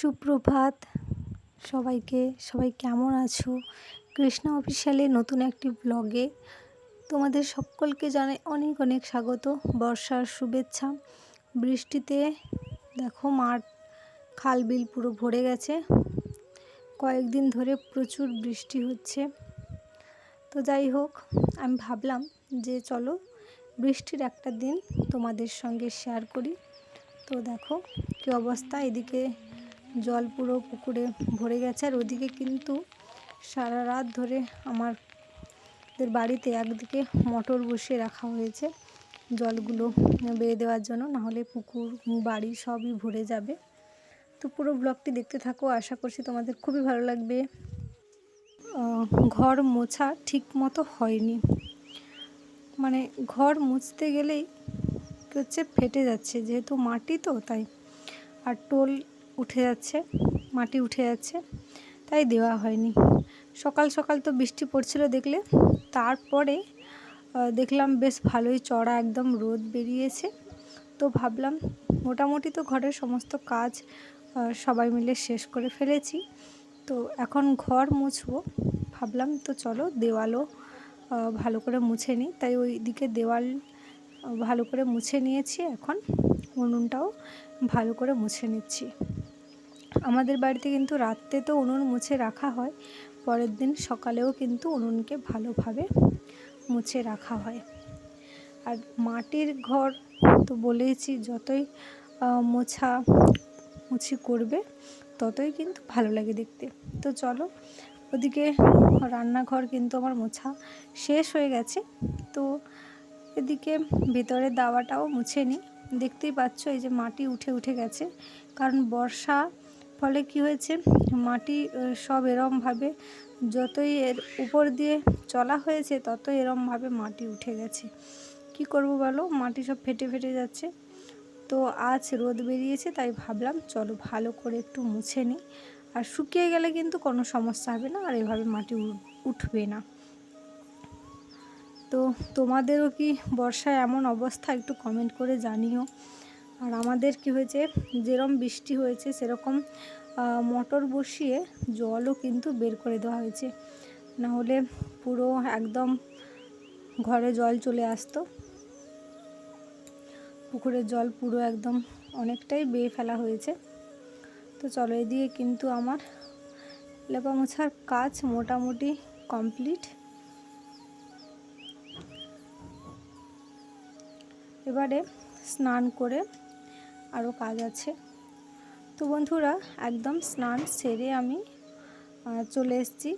সুপ্রভাত সবাইকে। সবাই কেমন আছো? কৃষ্ণা অফিসিয়ালে নতুন একটি ব্লগে তোমাদের সকলকে জানাই অনেক অনেক স্বাগত। বর্ষার শুভেচ্ছা। বৃষ্টিতে দেখো মাঠ খাল বিল পুরো ভরে গেছে। কয়েকদিন ধরে প্রচুর বৃষ্টি হচ্ছে। তো যাই হোক, আমি ভাবলাম যে চলো বৃষ্টির একটা দিন তোমাদের সঙ্গে শেয়ার করি। তো দেখো কী অবস্থা, এদিকে জল পুরো পুকুরে ভরে গেছে। আর ওদিকে কিন্তু সারা রাত ধরে আমাদের বাড়িতে একদিকে মোটর বসিয়ে রাখা হয়েছে জলগুলো বেয়ে দেওয়ার জন্য, নাহলে পুকুর বাড়ি সবই ভরে যাবে। তো পুরো ব্লগটি দেখতে থাকো, আশা করছি তোমাদের খুবই ভালো লাগবে। ঘর মোছা ঠিক মতো হয়নি, মানে ঘর মুছতে গেলেই হচ্ছে ফেটে যাচ্ছে, যেহেতু মাটি তো তাই, আর টোল উঠে যাচ্ছে, মাটি উঠে যাচ্ছে, তাই দেওয়া হয়নি। সকাল সকাল তো বৃষ্টি পড়ছিল দেখলে, তারপরে দেখলাম বেশ ভালোই চড়া একদম রোদ বেরিয়েছে। তো ভাবলাম মোটামুটি তো ঘরের সমস্ত কাজ সবাই মিলে শেষ করে ফেলেছি। তো এখন ঘর মুছবো, ভাবলাম তো চলো দেওয়ালও ভালো করে মুছে নিই। তাই ওই দিকে দেওয়াল ভালো করে মুছে নিয়েছি, এখন উনুনটাও ভালো করে মুছে নিচ্ছি। আমাদের বাড়িতে কিন্তু রাত্রে তো উনুন মুছে রাখা হয়, পরের দিন সকালেও কিন্তু উনুনকে ভালোভাবে মুছে রাখা হয়। আর মাটির ঘর তো বলেইছি, যতই মুছি করবে ততই কিন্তু ভালো লাগে দেখতে। তো চলো, ওদিকে রান্নাঘর কিন্তু আমার মোছা শেষ হয়ে গেছে। তো এদিকে ভেতরের দাওয়াটাও মুছে নিই। দেখতেই পাচ্ছ এই যে মাটি উঠে উঠে গেছে, কারণ বর্ষা ফলে কি হয়েছে, মাটি সব এরমভাবে যতই এর উপর দিয়ে চলা হয়েছে ততই এরমভাবে মাটি উঠে গেছে। কি করব বলো, মাটি সব ফেটে ফেটে যাচ্ছে। তো আজ রোদ বেরিয়েছে, তাই ভাবলাম চলো ভালো করে একটু মুছে নিই। আর শুকিয়ে গেলে কিন্তু কোনো সমস্যা হবে না, আর এভাবে মাটি উঠবে না। তো তোমাদেরও কি বর্ষায় এমন অবস্থা, একটু কমেন্ট করে জানিও। আর আমাদের কি হয়েছে, যেরকম বৃষ্টি হয়েছে সেরকম মোটর বসিয়ে জলও কিন্তু বের করে দেওয়া হয়েছে, না হলে পুরো একদম ঘরে জল চলে আসতো। পুকুরের জল পুরো একদম অনেকটাই বেয়ে ফেলা হয়েছে। তো চলো, এদিকে কিন্তু আমার লেপা মোছার কাজ মোটামুটি কমপ্লিট। এবারে স্নান করে আরও কাজ আছে। তো বন্ধুরা, একদম স্নান সেরে আমি চলে এসেছি।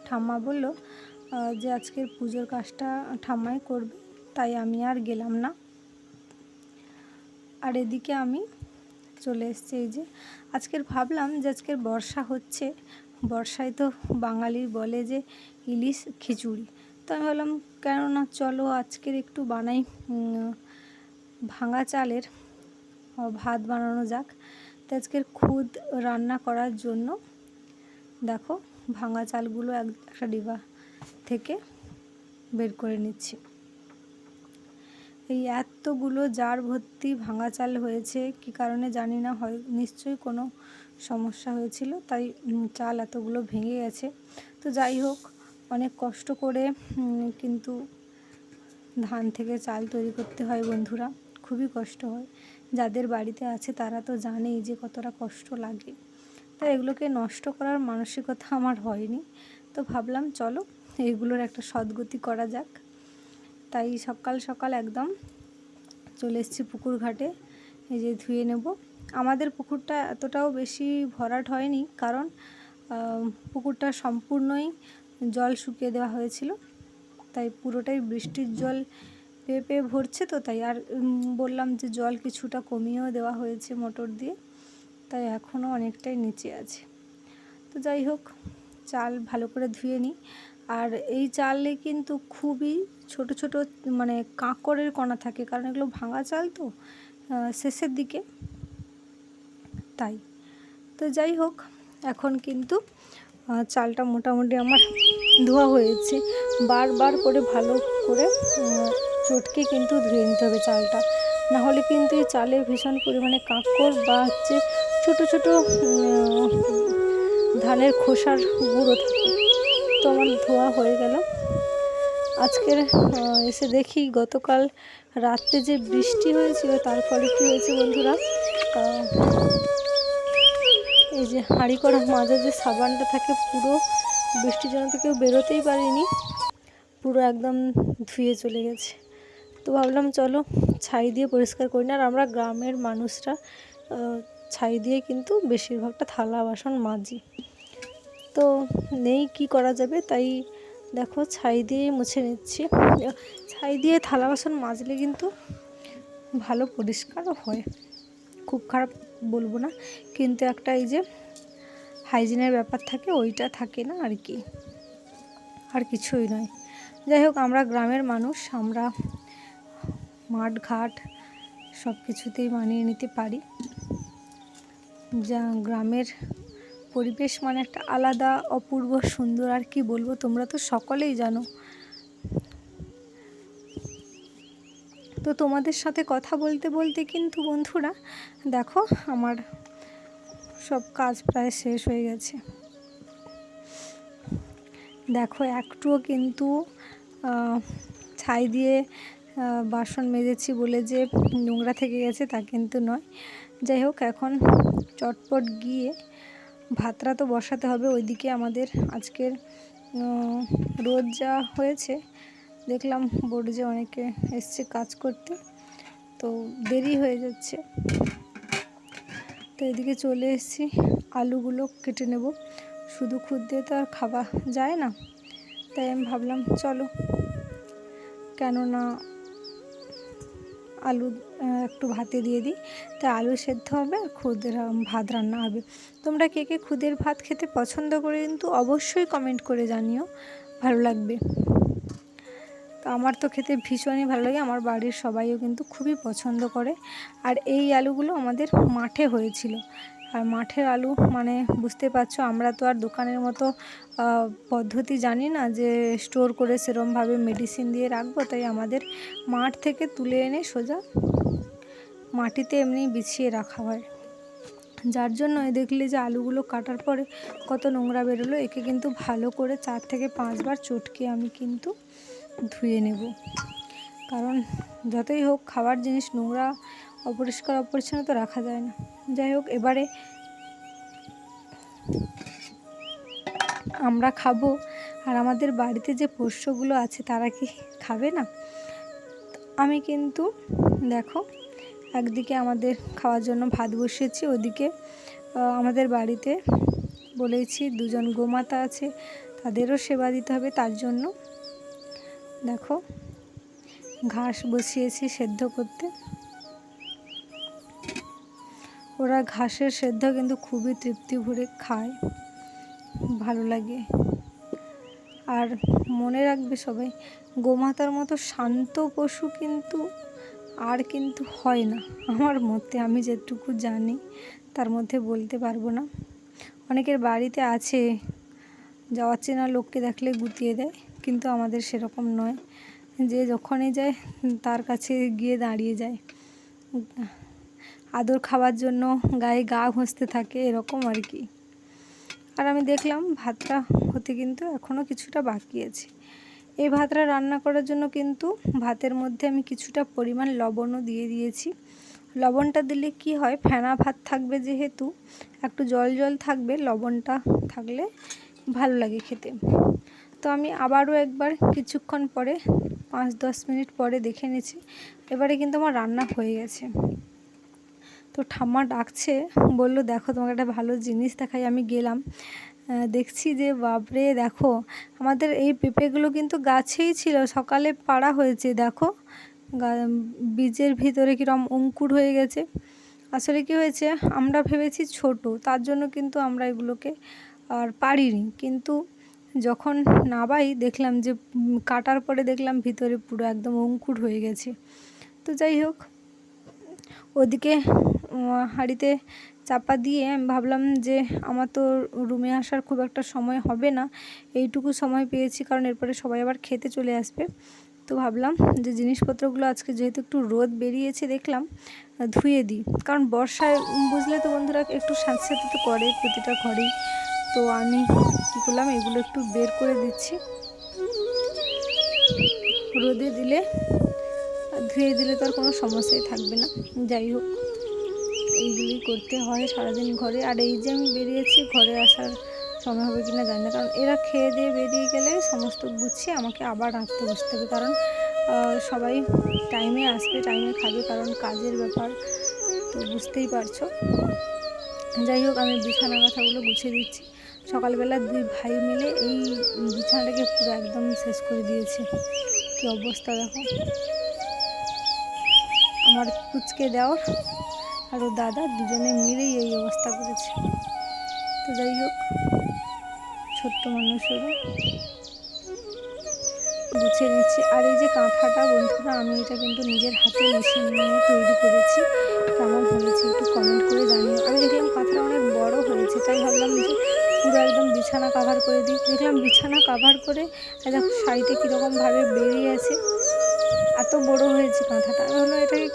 ঠাম্মা বলল যে আজকের পুজোর কাজটা ঠাম্মাই করবে, তাই আমি আর গেলাম না। আর এদিকে আমি চলে এসেছি, এই যে আজকের ভাবলাম যে আজকের বর্ষা হচ্ছে, বর্ষায় তো বাঙালির বলে যে ইলিশ খিচুড়ি। তো আমি ভাবলাম কেননা চলো আজকের একটু বানাই, ভাঙা চালের ভাত বানানো যাক। তো আজকের খুদ রান্না করার জন্য দেখো ভাঙা চালগুলো একটা ডিবা থেকে বের করে নিচ্ছি। এই এতগুলো জার ভর্তি ভাঙা চাল হয়েছে, কি কারণে জানি না, হয় নিশ্চয়ই কোনো সমস্যা হয়েছিল, তাই চাল এতগুলো ভেঙে গেছে। তো যাই হোক, অনেক কষ্ট করে কিন্তু ধান থেকে চাল তৈরি করতে হয় বন্ধুরা, খুবই কষ্ট হয়। যাদের বাড়িতে আছে তারা তো জানেই যে কতটা কষ্ট লাগে। তো এগুলোকে নষ্ট করার মানসিকতা আমার হয়নি। তো ভাবলাম চলো এগুলোর একটা সদ্গতি করা যাক। তাই সকাল সকাল একদম চলে এসেছি পুকুর ঘাটে, এই যে ধুয়ে নেব। আমাদের পুকুরটা এতটাও বেশি ভরাট হয়নি, কারণ পুকুরটা সম্পূর্ণই জল শুকিয়ে দেওয়া হয়েছিল, তাই পুরোটাই বৃষ্টির জল পেয়ে পেয়ে ভরছে। তো তাই আর বললাম যে জল কিছুটা কমিয়েও দেওয়া হয়েছে মোটর দিয়ে, তাই এখনও অনেকটাই নিচে আছে। তো যাই হোক, চাল ভালো করে ধুয়ে নিই। আর এই চালে কিন্তু খুবই ছোট ছোট মানে কাঁকড়ের কণা থাকে, কারণ এগুলো ভাঙা চাল তো শেষের দিকে, তাই। তো যাই হোক, এখন কিন্তু চালটা মোটামুটি আমার ধোয়া হয়েছে। বারবার করে ভালো করে চটকে কিন্তু ধুয়ে নিতে হবে চালটা, নাহলে কিন্তু এই চালে ভীষণ পরিমাণে কাঁকড় বা ছোট ছোট ধানের খোসার গুঁড়ো থাকে। তো আমার ধোয়া হয়ে গেল। আজকের এসে দেখি গতকাল রাত্রে যে বৃষ্টি হয়েছিল তার ফলে কী হয়েছে বন্ধুরা, এই যে হাঁড়ি করা মাঝে যে সাবানটা থাকে পুরো বৃষ্টির জন্য তো কেউ বেরোতেই পারিনি, পুরো একদম ধুয়ে চলে গেছে। তো ভাবলাম চলো ছাই দিয়ে পরিষ্কার করি না। আর আমরা গ্রামের মানুষরা ছাই দিয়ে কিন্তু বেশিরভাগটা থালা বাসন মাজি, তো নেই কি করা যাবে, তাই দেখো ছাই দিয়ে মুছে নিচ্ছি। ছাই দিয়ে থালা বাসন মাজলে কিন্তু ভালো পরিষ্কারও হয়, খুব খারাপ বলবো না, কিন্তু একটা এই যে হাইজিনের ব্যাপার থাকে ওইটা থাকে না আর কি, আর কিছুই নয়। যাই হোক, আমরা গ্রামের মানুষ, আমরা মাঠ ঘাট সব কিছুতেই মানিয়ে নিতে পারি। যা গ্রামের পরিবেশ মানে একটা আলাদা অপূর্ব সুন্দর, আর কি বলবো, তোমরা তো সকলেই জানো। তো তোমাদের সাথে কথা বলতে বলতে কিন্তু বন্ধুরা দেখো আমার সব কাজ প্রায় শেষ হয়ে গেছে। দেখো একটুও কিন্তু ছাই দিয়ে বাসন মেজেছি বলে যে নোংরা থেকে গেছে তা কিন্তু নয়। যাই হোক, এখন চটপট গিয়ে ভাতটা তো বসাতে হবে। ওইদিকে আমাদের আজকের রোদ যা হয়েছে, দেখলাম বোর্ডে যে অনেকে এসছে কাজ করতে, তো দেরি হয়ে যাচ্ছে। তো এদিকে চলে এসেছি, আলুগুলো কেটে নেব। শুধু খুদ দিয়ে তো আর খাওয়া যায় না, তাই আমি ভাবলাম চলো, কেননা আলু একটু ভাতে দিয়ে দিই, তাই আলু সেদ্ধ হবে আর খুদের ভাত রান্না হবে। তোমরা কে কে খুদের ভাত খেতে পছন্দ করে কিন্তু অবশ্যই কমেন্ট করে জানিও, ভালো লাগবে। তো আমার তো খেতে ভীষণই ভালো লাগে, আমার বাড়ির সবাইও কিন্তু খুবই পছন্দ করে। আর এই আলুগুলো আমাদের মাঠে হয়েছিল, আর মাঠের আলু মানে বুঝতে পারছো, আমরা তো আর দোকানের মতো পদ্ধতি জানি না যে স্টোর করে সেরমভাবে মেডিসিন দিয়ে রাখবো, তাই আমাদের মাঠ থেকে তুলে এনে সোজা মাটিতে এমনি বিছিয়ে রাখা হয়। যার জন্য দেখলে যে আলুগুলো কাটার পরে কত নোংরা বেরোলো। একে কিন্তু ভালো করে 4 থেকে 5 বার চটকে আমি কিন্তু ধুয়ে নেব, কারণ যতই হোক খাবার জিনিস নোংরা অপরিষ্কার অপরিচ্ছন্ন তো রাখা যায় না। যাই হোক, এবারে আমরা খাবো, আর আমাদের বাড়িতে যে পোষ্যগুলো আছে তারা কি খাবে না? আমি কিন্তু দেখো একদিকে আমাদের খাওয়ার জন্য ভাত বসিয়েছি, ওদিকে আমাদের বাড়িতে বলেছি 2 জন গোমাতা আছে, তাদেরও সেবা দিতে হবে। তার জন্য দেখো ঘাস বসিয়েছি সেদ্ধ করতে। ওরা ঘাসের সেদ্ধ কিন্তু খুবই তৃপ্তি ভরে খায়, ভালো লাগে। আর মনে রাখবে সবাই, গোমাতার মতো শান্ত পশু কিন্তু আর কিন্তু হয় না আমার মতে, আমি যেটুকু জানি তার মধ্যে বলতে পারবো না। অনেকের বাড়িতে আছে যা অচেনা লোককে দেখলে গুটিয়ে দেয়, কিন্তু আমাদের সেরকম নয়, যে যখনই যায় তার কাছে গিয়ে দাঁড়িয়ে যায়, আদর খাওয়ার জন্য গায়ে গা ঘষতে থাকে, এরকম আর কি। আর আমি দেখলাম ভাতটা হতে কিন্তু এখনও কিছুটা বাকি আছে। এই ভাতটা রান্না করার জন্য কিন্তু ভাতের মধ্যে আমি কিছুটা পরিমাণ লবণও দিয়ে দিয়েছি। লবণটা দিলে কি হয়, ফেনা ভাত থাকবে যেহেতু একটু জল জল থাকবে, লবণটা থাকলে ভালো লাগে খেতে। তো আমি আবারও একবার কিছুক্ষণ পরে 5-10 মিনিট পরে দেখে নিয়েছি, এবারে কিন্তু আমার রান্না হয়ে গেছে। তো ঠাম্মা ডাকছে, বললো দেখো তোমাকে একটা ভালো জিনিস দেখাই। আমি গেলাম, দেখছি যে বাপরে দেখো আমাদের এই পেঁপেগুলো কিন্তু গাছেই ছিল, সকালে পাড়া হয়েছে, দেখো বীজের ভিতরে কীরকম অঙ্কুর হয়ে গেছে। আসলে কি হয়েছে, আমরা ভেবেছি ছোট, তার জন্য কিন্তু আমরা এগুলোকে আর পারিনি, কিন্তু যখন নাবাই দেখলাম যে কাটার পরে দেখলাম ভিতরে পুরো একদম অঙ্কুর হয়ে গেছে। তো যাই হোক, ওদিকে হাঁড়িতে চাপা দিয়ে আমি ভাবলাম যে আমার তো রুমে আসার খুব একটা সময় হবে না, এইটুকু সময় পেয়েছি কারণ এরপরে সবাই আবার খেতে চলে আসবে। তো তো ভাবলাম যে জিনিসপত্রগুলো আজকে যেহেতু একটু রোদ বেরিয়েছে দেখলাম ধুয়ে দিই, কারণ বর্ষায় বুঝলে তো বন্ধুরা একটু স্যাঁত স্যাঁতে তো করে প্রতিটা ঘরেই। তো আমি কী করলাম, এগুলো একটু বের করে দিচ্ছি, রোদে দিলে ধুয়ে দিলে তো আর কোনো সমস্যাই থাকবে না। যাই হোক, এইগুলোই করতে হয় সারাদিন ঘরে। আর এই যে আমি বেরিয়েছি, ঘরে আসার সময় হবে কিনা জানি না, কারণ এরা খেয়ে দিয়ে বেরিয়ে গেলে সমস্ত গুছিয়ে আমাকে আবার রাঁধতে বসতে হবে, কারণ সবাই টাইমে আসবে, টাইমে খাবে, কারণ কাজের ব্যাপার তো বুঝতেই পারছো। যাই হোক, আমি বিছানা কথাগুলো গুছিয়ে দিচ্ছি। সকালবেলা দুই ভাই মিলে এই বিছানাটাকে পুরো একদম শেষ করে দিয়েছে। কী অবস্থা দেখো, আমার কুচকে দেওয়ার আর ও দাদা দুজনে মিলেই এই অবস্থা করেছে। তো যাই হোক, ছোট্ট মানুষেরা গুছিয়ে নিচ্ছি। আর এই যে কাঁথাটা বন্ধুরা, আমি এটা কিন্তু নিজের হাতে মেশিন নিয়ে তৈরি করেছি। কেমন হয়েছে একটু কমেন্ট করে জানিও। আমি দেখলাম কাঁথাটা অনেক বড় হয়েছে, তাই ভাবলাম যে পুরো একদম বিছানা কাভার করে দিই। দেখলাম বিছানা কাভার করে দেখো সাইডে কীরকমভাবে বেরিয়ে আছে, এত বড় হয়েছে কাঁথাটা। আমি ভাবলাম এটাকে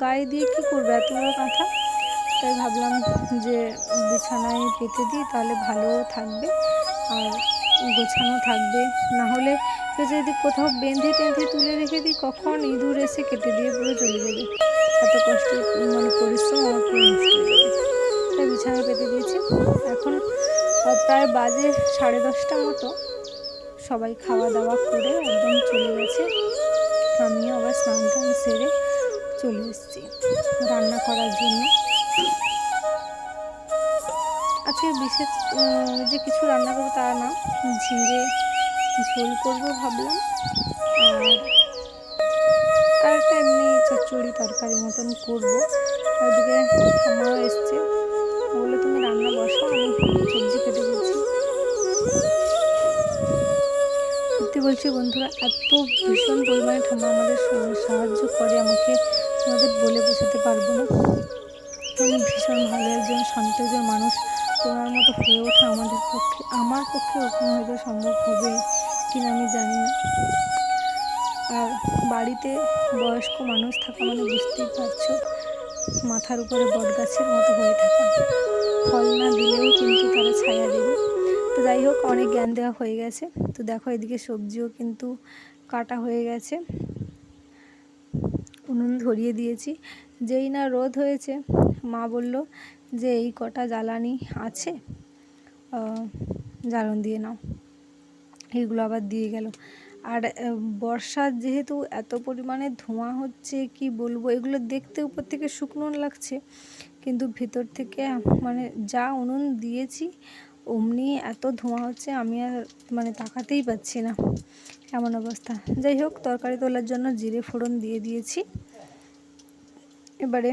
গায়ে দিয়ে কী করবে এত বড় কাঁথা, তাই ভাবলাম যে বিছানায় পেতে দিই, তাহলে ভালোও থাকবে আর গোছানো থাকবে। না হলে যদি কোথাও বেঁধে টেঁধে তুলে রেখে দিই, কখন ইঁদুর এসে কেটে দিয়ে পুরো চলে যাবে, এত কষ্ট মানে পরিশ্রম আমার পুরো নষ্ট হয়ে যাবে। তাই বিছানায় পেতে দিয়েছি। এখন প্রায় বাজে 10:30 মতো। সবাই খাওয়া দাওয়া করে একদম চলে গেছে। আমিও আবার স্নান টান সেরে চলে এসেছি রান্না করার জন্য। আজকে বিশেষ যে কিছু রান্না করবো তা না, ঝিঙে ঝোল করবো ভাবলাম, আর একটা এমনি চচ্চড়ি তরকারি মতন করবো। ওদিকে ঠাম্মাও এসছে, বলে তুমি রান্না বসো, আমি সবজি কেটে দিচ্ছি। সত্যি বলছি বন্ধুরা, এত ভীষণ পরিমাণে ঠাম্মা আমাদের সাহায্য করে, আমাকে আমাদের বলে বোঝাতে পারবো না। উনি ভীষণ ভালো একজন শান্ত একজন মানুষ। ওনার মতো হয়ে ওঠা আমার পক্ষে ওখানে হয়তো সম্ভব হবে কিনা আমি জানি না। আর বাড়িতে বয়স্ক মানুষ থাকা মানে বুঝতেই পারছো, মাথার উপরে বটগাছের মতো হয়ে থাকা, ফল না দিলেও কিন্তু তারা ছায়া দেবে। তো যাই হোক, অনেক জ্ঞান দেওয়া হয়ে গেছে। তো দেখো এদিকে সবজিও কিন্তু কাটা হয়ে গেছে, উনুন ধরিয়ে দিয়েছি। যেই না রোদ হয়েছে, মা বলল যে এই কটা জ্বালানি আছে, জ্বালন দিয়ে নাও। এইগুলো আবার দিয়ে গেল। আর বর্ষার যেহেতু এত পরিমাণে ধোঁয়া হচ্ছে কি বলবো, এগুলো দেখতে উপর থেকে শুকনো লাগছে, কিন্তু ভিতর থেকে মানে যা উনুন দিয়েছি অমনি এত ধোঁয়া হচ্ছে, আমি আর মানে তাকাতেই পাচ্ছি না, এমন অবস্থা। যাই হোক, তরকারি তোলার জন্য জিরে ফোড়ন দিয়ে দিয়েছি। এবারে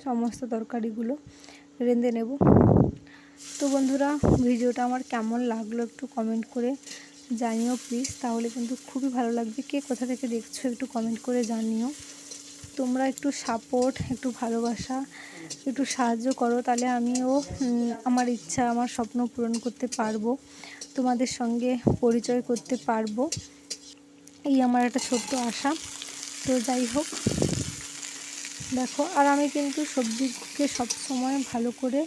সমস্ত তরকারিগুলো রেঁধে নেব। তো বন্ধুরা, ভিডিওটা আমার কেমন লাগলো একটু কমেন্ট করে জানিও প্লিজ, তাহলে কিন্তু খুবই ভালো লাগবে। কে কোথা থেকে দেখছো একটু কমেন্ট করে জানিও। তোমরা একটু সাপোর্ট, একটু ভালোবাসা, একটু সাহায্য করো, তাহলে আমিও আমার ইচ্ছা, আমার স্বপ্ন পূরণ করতে পারবো, তোমাদের সঙ্গে পরিচয় করতে পারবো, এই আমার একটা ছোট্ট আশা। তো যাই হোক, দেখো, আর আমি কিন্তু সবজিকে সবসময় ভালো করে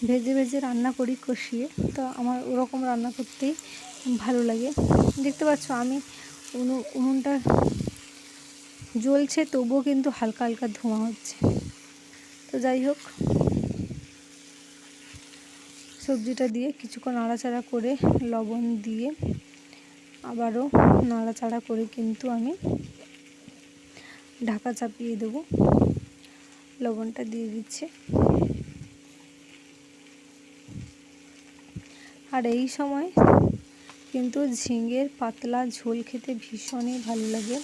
ভেজে ভেজে রান্না করি, কষিয়ে। তো আমার ওরকম রান্না করতেই ভালো লাগে। দেখতে পাচ্ছ আমি উনুনটা জ্বলছে, তবুও কিন্তু হালকা হালকা ধোঁয়া হচ্ছে। তো যাই হোক, সবজিটা দিয়ে কিছুক্ষণ নাড়াচাড়া করে লবণ দিয়ে আবারও নাড়াচাড়া করে কিন্তু আমি ঢাকা চাপিয়ে দেব। লবণটা দিয়ে দিচ্ছে। আর এই সময় কিন্তু ঝিঙের পাতলা ঝোল খেতে ভীষণই ভালো লাগে।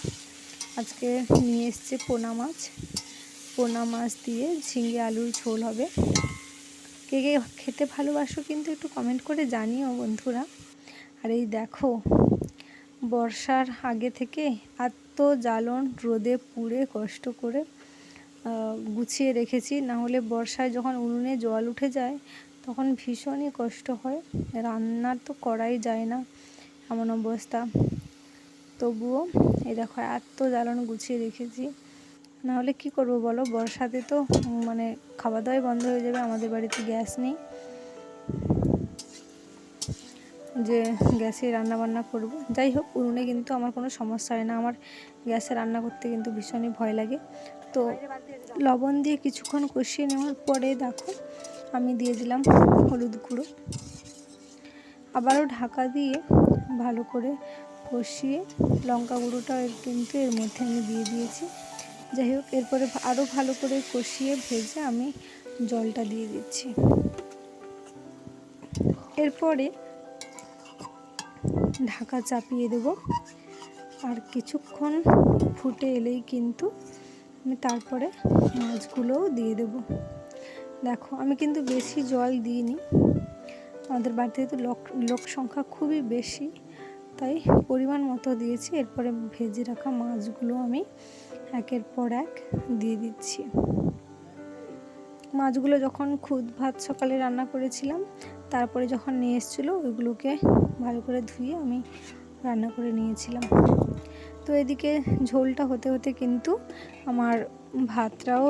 আজকে নিয়ে এসছে পোনা মাছ দিয়ে ঝিঙে আলুর ঝোল হবে। কে কে খেতে ভালোবাসো কিন্তু একটু কমেন্ট করে জানিও বন্ধুরা। আর এই দেখো, বর্ষার আগে থেকে এত জ্বালন রোদে পুড়ে কষ্ট করে গুছিয়ে রেখেছি, না হলে বর্ষায় যখন উনুনে জল উঠে যায় তখন ভীষণই কষ্ট হয়, রান্না তো করাই যায় না, এমন অবস্থা। তবুও এই দেখো এত জ্বালানো গুছিয়ে রেখেছি। নাহলে কি করব বলো, বর্ষাতে তো মানে খাওয়া দাওয়াই বন্ধ হয়ে যাবে। আমাদের বাড়িতে গ্যাস নেই যে গ্যাসে রান্না বান্না করব। যাই হোক, উনুনে কিন্তু আমার কোনো সমস্যা হয় না। আমার গ্যাসে রান্না করতে কিন্তু ভীষণই ভয় লাগে। তো লবণ দিয়ে কিছুক্ষণ কষিয়ে নেওয়ার পরে দেখো আমি দিয়ে দিলাম হলুদ গুঁড়ো, আবারও ঢাকা দিয়ে ভালো করে কষিয়ে লঙ্কা গুঁড়োটা কিন্তু এর মধ্যে আমি দিয়ে দিয়েছি। যাই হোক, এরপরে আরও ভালো করে কষিয়ে ভেজে আমি জলটা দিয়ে দিচ্ছি। এরপরে ঢাকা চাপিয়ে দেব, আর কিছুক্ষণ ফুটে এলেই কিন্তু আমি তারপরে মাছগুলোও দিয়ে দেব। দেখো আমি কিন্তু বেশি জল দিইনি, আমাদের বাড়িতে তো লোক সংখ্যা খুবই বেশি, তাই পরিমাণ মতো দিয়েছি। এরপরে ভেজে রাখা মাছগুলো আমি একের পর এক দিয়ে দিচ্ছি। মাছগুলো যখন খুদ ভাত সকালে রান্না করেছিলাম, তারপরে যখন নিয়ে এসেছিলো ওইগুলোকে ভালো করে ধুয়ে আমি রান্না করে নিয়েছিলাম। তো এদিকে ঝোলটা হতে হতে কিন্তু আমার ভাতটাও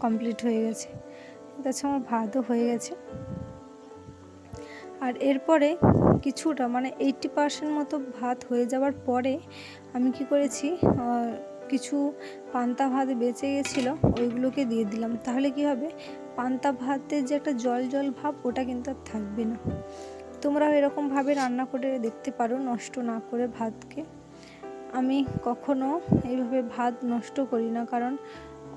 কমপ্লিট হয়ে গেছে। তাছাড়া আমার ভাতও হয়ে গেছে। আর এরপরে কিছুটা মানে 80% মতো ভাত হয়ে যাওয়ার পরে আমি কি করেছি, কিছু পান্তা ভাত বেঁচে গেছিলো ওইগুলোকে দিয়ে দিলাম। তাহলে কি হবে, পান্তা ভাতের যে একটা জল জল ভাব ওটা কিন্তু আর থাকবে না। তোমরাও এরকমভাবে রান্না করে দেখতে পারো, নষ্ট না করে ভাতকে। আমি কখনো এইভাবে ভাত নষ্ট করি না, কারণ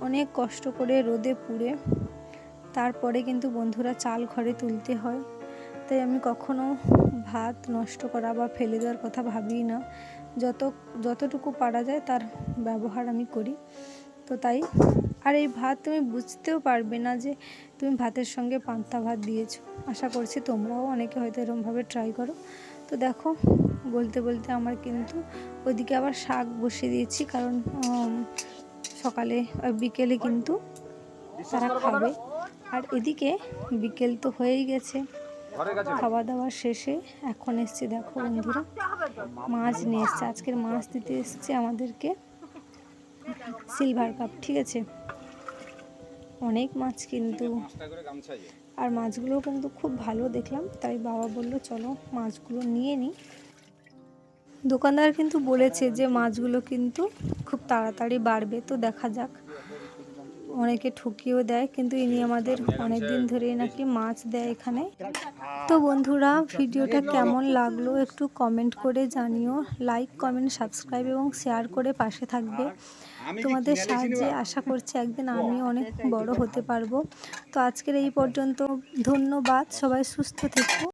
অনেক কষ্ট করে রোদে পুড়ে তারপরে কিন্তু বন্ধুরা চাল ঘরে তুলতে হয়। তাই আমি কখনো ভাত নষ্ট করা বা ফেলে দেওয়ার কথা ভাবি না। যতটুকু পারা যায় তার ব্যবহার আমি করি। তো তাই আর এই ভাত তুমি বুঝতেও পারবে না যে তুমি ভাতের সঙ্গে পান্তা ভাত দিয়েছো। আশা করছি তোমরাও অনেকে হয়তো এরকমভাবে ট্রাই করো। তো দেখো বলতে বলতে আমার কিন্তু ওইদিকে আবার শাক বসিয়ে দিয়েছি, কারণ সকালে বিকেলে কিন্তু তারা খাবে। আর এদিকে বিকেল তো হয়েই গেছে, খাওয়া দাওয়া শেষে এখন এসছে দেখো বন্ধুরা মাছ নিয়ে এসছে। আজকের মাছ দিতে এসছে আমাদেরকে সিলভার কাপ, ঠিক আছে। অনেক মাছ কিন্তু, আর মাছগুলোও কিন্তু খুব ভালো দেখলাম, তাই বাবা বললো চলো মাছগুলো নিয়ে নিই। দোকানদার কিন্তু বলেছে যে মাছগুলো কিন্তু খুব তাড়াতাড়ি বাড়বে, তো দেখা যাক। অনেকে ঠকিয়েও দেয়, কিন্তু ইনি আমাদের অনেক দিন ধরেই নাকি মাছ দেয় এখানে। তো বন্ধুরা ভিডিওটা কেমন লাগলো একটু কমেন্ট করে জানিও। লাইক, কমেন্ট, সাবস্ক্রাইব এবং শেয়ার করে পাশে থাকবে। তোমাদের সাহায্যে আশা করছি একদিন আমি অনেক বড় হতে পারবো। তো আজকের এই পর্যন্ত, ধন্যবাদ। সবাই সুস্থ থেকো।